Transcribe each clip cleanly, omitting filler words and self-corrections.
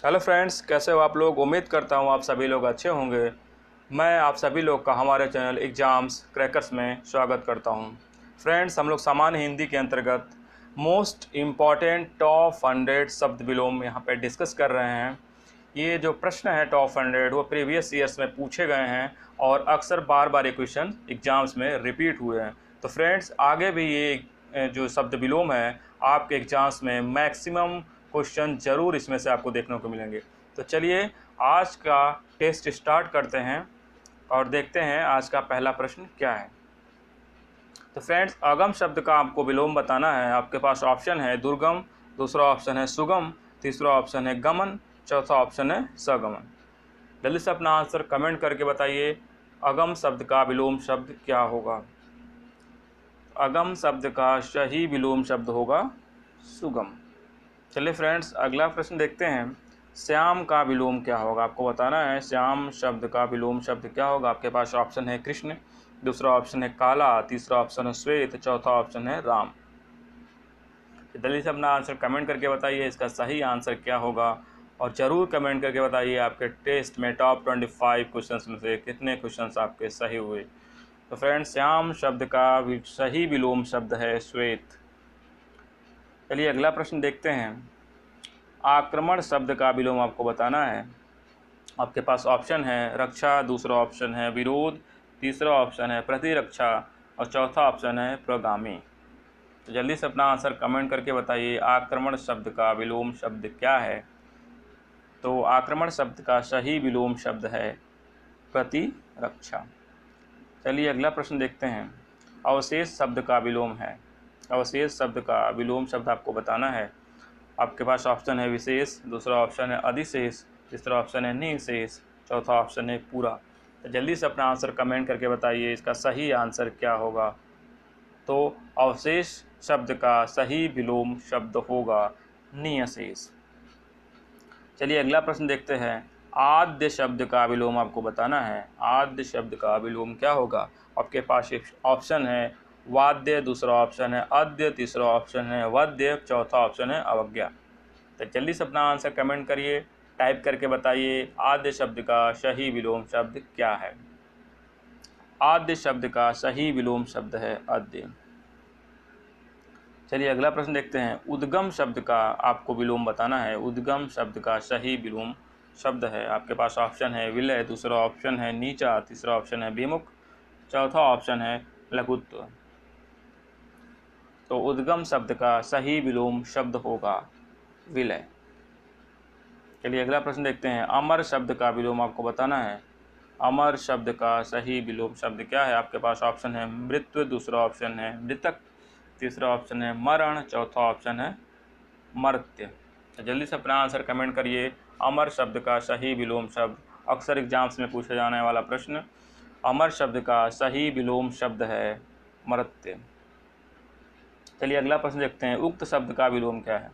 Hello friends, कैसे हो आप लोग। उम्मीद करता हूँ आप सभी लोग अच्छे होंगे। मैं आप सभी लोग का हमारे चैनल एग्ज़ाम्स क्रैकर्स में स्वागत करता हूँ। फ्रेंड्स, हम लोग सामान्य हिंदी के अंतर्गत मोस्ट इम्पॉर्टेंट टॉप 100 शब्द विलोम यहाँ पे डिस्कस कर रहे हैं। ये जो प्रश्न है टॉप 100 वो प्रीवियस ईयर्स में पूछे गए हैं और अक्सर बार बार ये क्वेश्चन एग्ज़ाम्स में रिपीट हुए हैं। तो फ्रेंड्स, आगे भी ये जो शब्द विलोम है आपके एग्ज़ाम्स में मैक्सिमम क्वेश्चन ज़रूर इसमें से आपको देखने को मिलेंगे। तो चलिए आज का टेस्ट स्टार्ट करते हैं और देखते हैं आज का पहला प्रश्न क्या है। तो फ्रेंड्स, अगम शब्द का आपको विलोम बताना है। आपके पास ऑप्शन है दुर्गम, दूसरा ऑप्शन है सुगम, तीसरा ऑप्शन है गमन, चौथा ऑप्शन है सगमन। जल्दी से अपना आंसर कमेंट करके बताइए। अगम शब्द का विलोम शब्द क्या होगा। अगम शब्द का सही विलोम शब्द होगा सुगम। चलिए फ्रेंड्स, अगला प्रश्न देखते हैं। श्याम का विलोम क्या होगा, आपको बताना है। श्याम शब्द का विलोम शब्द क्या होगा। आपके पास ऑप्शन है कृष्ण, दूसरा ऑप्शन है काला, तीसरा ऑप्शन है श्वेत, चौथा ऑप्शन है राम। जल्दी से अपना आंसर कमेंट करके बताइए इसका सही आंसर क्या होगा और ज़रूर कमेंट करके बताइए आपके टेस्ट में टॉप 25 क्वेश्चंस में से कितने क्वेश्चंस आपके सही हुए। तो फ्रेंड्स, श्याम शब्द का सही विलोम शब्द है श्वेत। चलिए अगला प्रश्न देखते हैं। आक्रमण शब्द का विलोम आपको बताना है। आपके पास ऑप्शन है रक्षा, दूसरा ऑप्शन है विरोध, तीसरा ऑप्शन है प्रतिरक्षा और चौथा ऑप्शन है प्रगामी। तो जल्दी से अपना आंसर कमेंट करके बताइए आक्रमण शब्द का विलोम शब्द क्या है। तो आक्रमण शब्द का सही विलोम शब्द है प्रतिरक्षा। चलिए अगला प्रश्न देखते हैं। अवशेष शब्द का विलोम है। अवशेष शब्द का विलोम शब्द आपको बताना है। आपके पास ऑप्शन है विशेष, दूसरा ऑप्शन है अधिशेष, तीसरा ऑप्शन है निःशेष, चौथा ऑप्शन है पूरा। तो जल्दी से अपना आंसर कमेंट करके बताइए इसका सही आंसर क्या होगा। तो अवशेष शब्द का सही विलोम शब्द होगा निःशेष। चलिए अगला प्रश्न देखते हैं। आद्य शब्द का विलोम आपको बताना है। आद्य शब्द का विलोम क्या होगा। आपके पास एक ऑप्शन है वाद्य, दूसरा ऑप्शन है अद्य, तीसरा ऑप्शन है वद्य, चौथा ऑप्शन है अवज्ञा। तो जल्दी से अपना आंसर कमेंट करिए, टाइप करके बताइए आद्य शब्द का सही विलोम शब्द क्या है। आद्य शब्द का सही विलोम शब्द है अद्य। चलिए अगला प्रश्न देखते हैं। उद्गम शब्द का आपको विलोम बताना है। उद्गम शब्द का सही विलोम शब्द है। आपके पास ऑप्शन है विलय, दूसरा ऑप्शन है नीचा, तीसरा ऑप्शन है विमुख, चौथा ऑप्शन है लघुत्व। तो उद्गम शब्द का सही विलोम शब्द होगा विलय। चलिए अगला प्रश्न देखते हैं। अमर शब्द का विलोम आपको बताना है। अमर शब्द का सही विलोम शब्द क्या है। आपके पास ऑप्शन है मृत्यु, दूसरा ऑप्शन है मृतक, तीसरा ऑप्शन है मरण, चौथा ऑप्शन है मर्त्य। तो जल्दी से अपना आंसर कमेंट करिए अमर शब्द का सही विलोम शब्द। अक्सर एग्जाम्स में पूछे जाने वाला प्रश्न। अमर शब्द का सही विलोम शब्द है मर्त्य। चलिए अगला प्रश्न देखते हैं। उक्त शब्द का विलोम क्या है।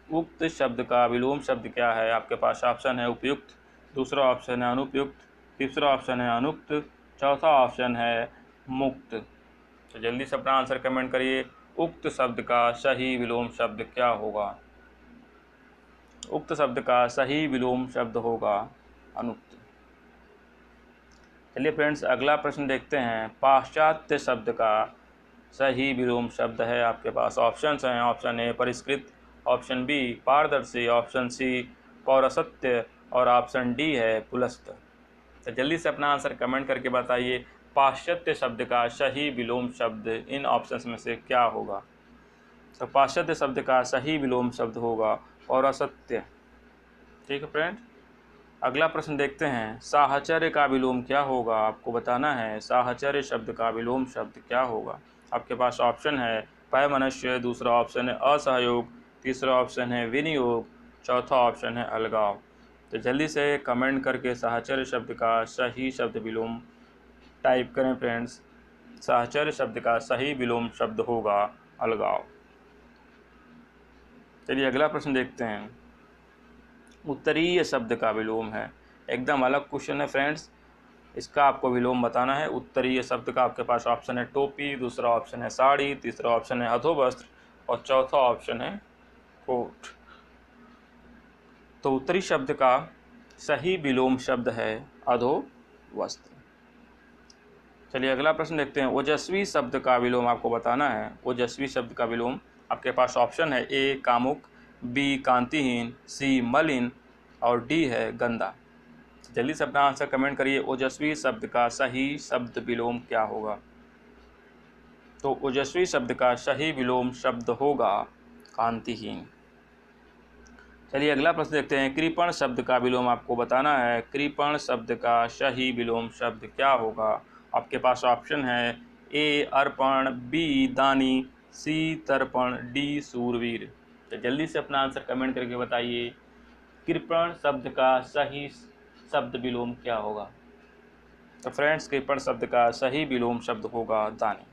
उक्त शब्द का विलोम शब्द क्या है। आपके पास ऑप्शन है उपयुक्त, दूसरा ऑप्शन है अनुपयुक्त, तीसरा ऑप्शन है अनुक्त, चौथा ऑप्शन है मुक्त। तो जल्दी से अपना आंसर कमेंट करिए उक्त शब्द का सही विलोम शब्द क्या होगा। उक्त शब्द का सही विलोम शब्द होगा अनुक्त। चलिए फ्रेंड्स अगला प्रश्न देखते हैं। पाश्चात्य शब्द का सही विलोम शब्द है। आपके पास ऑप्शंस हैं। ऑप्शन ए परिष्कृत, ऑप्शन बी पारदर्शी, ऑप्शन सी पौरसत्य और ऑप्शन डी है पुलस्त। तो जल्दी से अपना आंसर कमेंट करके बताइए पाश्चात्य शब्द का सही विलोम शब्द इन ऑप्शंस में से क्या होगा। तो पाश्चात्य शब्द का सही विलोम शब्द होगा पौरसत्य। ठीक है फ्रेंड, अगला प्रश्न देखते हैं। साहचर्य का विलोम क्या होगा। आपको बताना है साहचर्य शब्द का विलोम शब्द क्या होगा। आपके पास ऑप्शन है वैमनस्य, दूसरा ऑप्शन है असहयोग, तीसरा ऑप्शन है विनियोग, चौथा ऑप्शन है अलगाव। तो जल्दी से कमेंट करके साहचर्य शब्द का सही शब्द विलोम टाइप करें फ्रेंड्स। साहचर्य शब्द का सही विलोम शब्द होगा अलगाव। चलिए अगला प्रश्न देखते हैं। उत्तरीय शब्द का विलोम है। एकदम अलग क्वेश्चन है फ्रेंड्स, इसका आपको विलोम बताना है। उत्तरीय शब्द का आपके पास ऑप्शन है टोपी, दूसरा ऑप्शन है साड़ी, तीसरा ऑप्शन है अधोवस्त्र और चौथा ऑप्शन है कोट। तो उत्तरी शब्द का सही विलोम शब्द है अधोवस्त्र। चलिए अगला प्रश्न देखते हैं। ओजस्वी शब्द का विलोम आपको बताना है। ओजस्वी शब्द का विलोम आपके पास ऑप्शन है ए कामुक, बी कांतिहीन, सी मलिन और डी है गंदा। जल्दी से अपना आंसर कमेंट करिए। ओजस्वी शब्द का सही शब्द विलोम क्या होगा? तो ओजस्वी शब्द का सही विलोम शब्द होगा कांतिहीन। चलिए अगला प्रश्न देखते हैं। कृपण शब्द का विलोम आपको बताना है। कृपण शब्द का सही विलोम शब्द क्या होगा? आपके पास ऑप्शन है ए अर्पण, बी दानी, सी तर्पण, डी सूरवीर। तो जल्दी से अपना आंसर कमेंट करके बताइए। कृपण शब्द का सही शब्द विलोम क्या होगा? तो फ्रेंड्स कृपण शब्द का सही विलोम शब्द होगा दानी।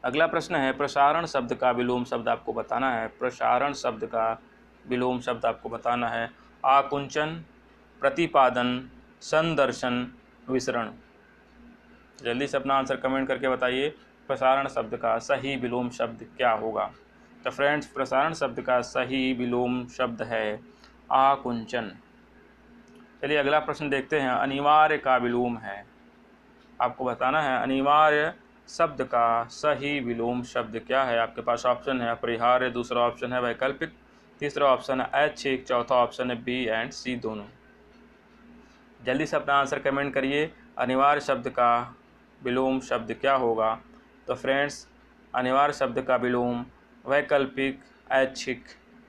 अगला प्रश्न है। प्रसारण शब्द का विलोम शब्द आपको बताना है। प्रसारण शब्द का विलोम शब्द आपको बताना है। आकुंचन, प्रतिपादन, संदर्शन, विसरण। जल्दी से अपना आंसर कमेंट करके बताइए। प्रसारण शब्द का सही विलोम शब्द क्या होगा? तो फ्रेंड्स प्रसारण शब्द का सही विलोम शब्द है आकुंचन। चलिए अगला प्रश्न देखते हैं। अनिवार्य का विलोम है आपको बताना है। अनिवार्य शब्द का सही विलोम शब्द क्या है? आपके पास ऑप्शन है अपरिहार्य, दूसरा ऑप्शन है वैकल्पिक, तीसरा ऑप्शन है ऐच्छिक, चौथा ऑप्शन है बी एंड सी दोनों। जल्दी से अपना आंसर कमेंट करिए। अनिवार्य शब्द का विलोम शब्द क्या होगा? तो फ्रेंड्स अनिवार्य शब्द का विलोम वैकल्पिक, ऐच्छिक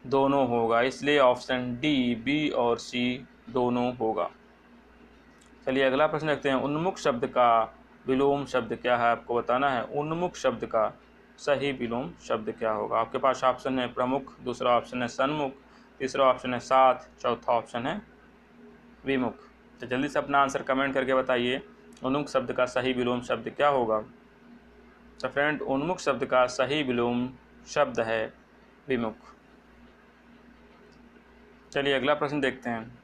दोनों होगा, इसलिए ऑप्शन डी, बी और सी दोनों होगा। चलिए अगला प्रश्न देखते हैं। उन्मुख शब्द का विलोम शब्द क्या है? आपको बताना है। उन्मुख शब्द का सही विलोम शब्द क्या होगा? आपके पास ऑप्शन है प्रमुख, दूसरा ऑप्शन है सन्मुख, तीसरा ऑप्शन है साथ, चौथा ऑप्शन है विमुख। तो जल्दी से अपना आंसर कमेंट करके बताइए। उन्मुख शब्द का सही विलोम शब्द क्या होगा? तो फ्रेंड उन्मुख शब्द का सही विलोम शब्द है विमुख। चलिए अगला प्रश्न देखते हैं।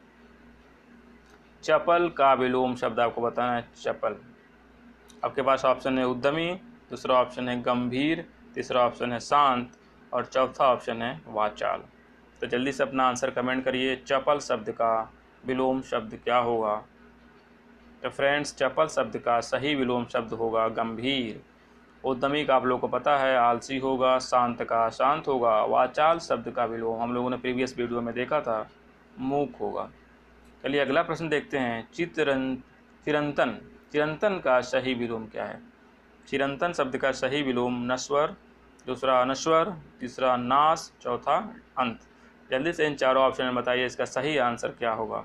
चपल का विलोम शब्द आपको बताना है। चपल। आपके पास ऑप्शन है उद्यमी, दूसरा ऑप्शन है गंभीर, तीसरा ऑप्शन है शांत और चौथा ऑप्शन है वाचाल। तो जल्दी से अपना आंसर कमेंट करिए। चपल शब्द का विलोम शब्द क्या होगा? तो फ्रेंड्स चपल शब्द का सही विलोम शब्द होगा गंभीर। उद्यमी का आप लोगों को पता है आलसी होगा, शांत का शांत होगा, वाचाल शब्द का विलोम हम लोगों ने प्रीवियस वीडियो में देखा था मूक होगा। चलिए अगला प्रश्न देखते हैं। चिरंतन। चिरंतन का सही विलोम क्या है? चिरंतन शब्द का सही विलोम नश्वर, दूसरा अनश्वर, तीसरा नाश, चौथा अंत। जल्दी से इन चारों ऑप्शन में बताइए इसका सही आंसर क्या होगा?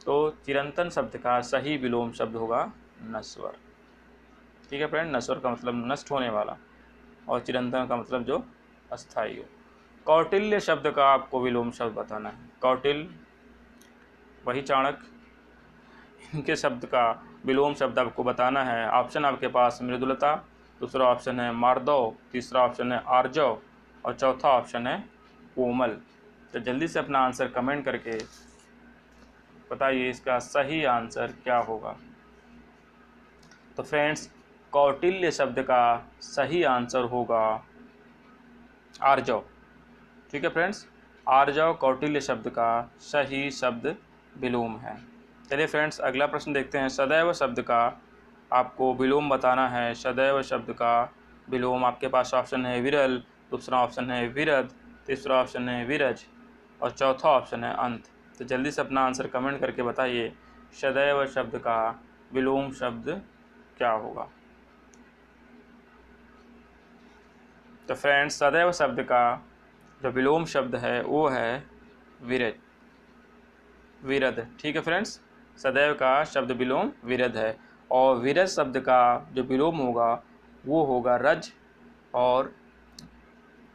तो चिरंतन शब्द का सही विलोम शब्द होगा नश्वर। ठीक है फ्रेंड, नश्वर का मतलब नष्ट होने वाला और चिरंतन का मतलब जो अस्थायी हो। कौटिल्य शब्द का आपको विलोम शब्द बताना है। कौटिल्य वही चाणक्य, इनके शब्द का विलोम शब्द आपको बताना है। ऑप्शन आपके पास मृदुलता, दूसरा ऑप्शन है मार्दव, तीसरा ऑप्शन है आर्जव और चौथा ऑप्शन है कोमल। तो जल्दी से अपना आंसर कमेंट करके बताइए इसका सही आंसर क्या होगा? तो फ्रेंड्स कौटिल्य शब्द का सही आंसर होगा आर्जव। ठीक है फ्रेंड्स, आर्जव कौटिल्य शब्द का सही शब्द विलोम है। चलिए फ्रेंड्स अगला प्रश्न देखते हैं। सदैव शब्द का आपको विलोम बताना है। सदैव शब्द का विलोम आपके पास ऑप्शन है विरल, दूसरा ऑप्शन है विरध, तीसरा ऑप्शन है विरज और चौथा ऑप्शन है अंत। तो जल्दी से अपना आंसर कमेंट करके बताइए सदैव शब्द का विलोम शब्द क्या होगा? तो फ्रेंड्स सदैव शब्द का जो विलोम शब्द है वो है विरज, विरध। ठीक है फ्रेंड्स, सदैव का शब्द विलोम विरध है और विरज शब्द का जो विलोम होगा वो होगा रज और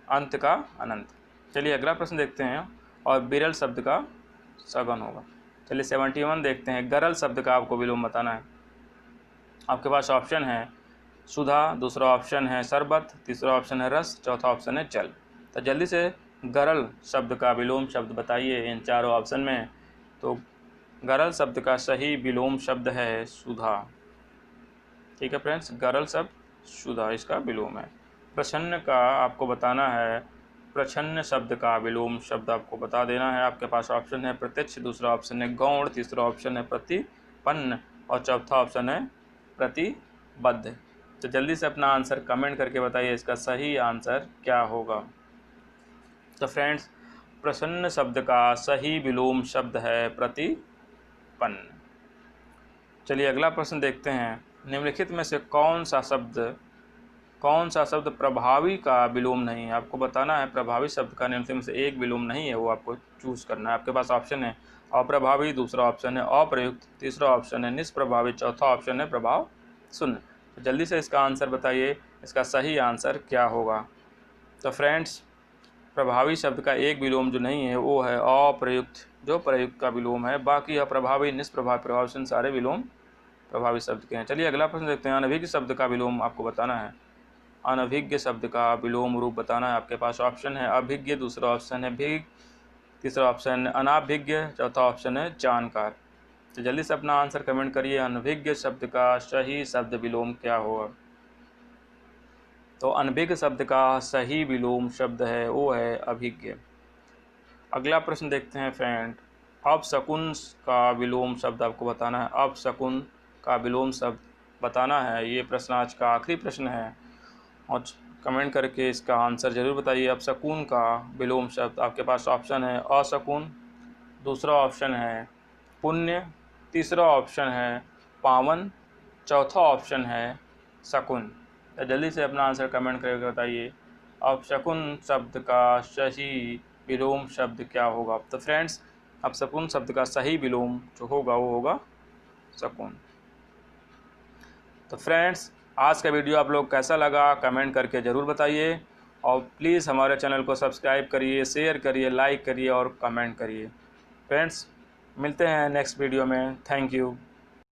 अंत का अनंत। चलिए अगला प्रश्न देखते हैं। और बिरल शब्द का सगुन होगा। चलिए 71 देखते हैं। गरल शब्द का आपको विलोम बताना है। आपके पास ऑप्शन है सुधा, दूसरा ऑप्शन है शरबत, तीसरा ऑप्शन है रस, चौथा ऑप्शन है जल। तो जल्दी से गरल शब्द का विलोम शब्द बताइए इन चारों ऑप्शन में। तो गरल शब्द का सही विलोम शब्द है सुधा। ठीक है फ्रेंड्स, गरल शब्द सुधा इसका विलोम है। प्रसन्न का आपको बताना है प्रछन्न शब्द का विलोम शब्द आपको बता देना है। आपके पास ऑप्शन है प्रत्यक्ष, दूसरा ऑप्शन है गौण, तीसरा ऑप्शन है प्रतिपन्न और चौथा ऑप्शन है प्रतिबद्ध। तो जल्दी से अपना आंसर कमेंट करके बताइए इसका सही आंसर क्या होगा। तो फ्रेंड्स, प्रसन्न शब्द का सही विलोम शब्द है प्रतिपन्न। चलिए अगला प्रश्न देखते हैं। निम्नलिखित में से कौन सा शब्द प्रभावी का विलोम नहीं है। आपको बताना है प्रभावी शब्द का निम्नलिखित में से एक विलोम नहीं है, वो आपको चूज करना है। आपके पास ऑप्शन है अप्रभावी, दूसरा ऑप्शन है अप्रयुक्त, तीसरा ऑप्शन है निष्प्रभावी, चौथा ऑप्शन है प्रभाव शून्य। तो जल्दी से इसका आंसर बताइए, इसका सही आंसर क्या होगा। तो फ्रेंड्स, प्रभावी शब्द का एक विलोम जो नहीं है वो है अप्रयुक्त, जो प्रयुक्त का विलोम है। बाकी अप्रभावी, निष्प्रभावी, प्रभाव शून्य सारे विलोम प्रभावी शब्द के हैं। चलिए अगला प्रश्न देखते हैं। अनभिज्ञ शब्द का विलोम आपको बताना है। अनभिज्ञ शब्द का विलोम रूप बताना है। आपके पास ऑप्शन है अभिज्ञ, दूसरा ऑप्शन है भिज्ञ, तीसरा ऑप्शन है अनाभिज्ञ, चौथा ऑप्शन है जानकार। तो जल्दी से अपना आंसर कमेंट करिए। अनभिज्ञ शब्द का सही शब्द विलोम क्या होगा। तो अनभिज्ञ शब्द का सही विलोम शब्द है वो है अभिज्ञ। अगला प्रश्न देखते हैं फ्रेंड। अपशकुन का विलोम शब्द आपको बताना है। अपशकुन का विलोम शब्द बताना है। ये प्रश्न आज का आखिरी प्रश्न है और कमेंट करके इसका आंसर ज़रूर बताइए। अपशकुन का विलोम शब्द आपके पास ऑप्शन है अशकुन, दूसरा ऑप्शन है पुण्य, तीसरा ऑप्शन है पावन, चौथा ऑप्शन है शकुन। तो जल्दी से अपना आंसर कमेंट करके बताइए अपशकुन शब्द का सही विलोम शब्द क्या होगा। तो फ्रेंड्स, अपशकुन शब्द का सही विलोम जो होगा वो होगा शकुन। तो फ्रेंड्स, आज का वीडियो आप लोग कैसा लगा कमेंट करके ज़रूर बताइए और प्लीज़ हमारे चैनल को सब्सक्राइब करिए, शेयर करिए, लाइक करिए और कमेंट करिए। फ्रेंड्स, मिलते हैं नेक्स्ट वीडियो में। Thank you.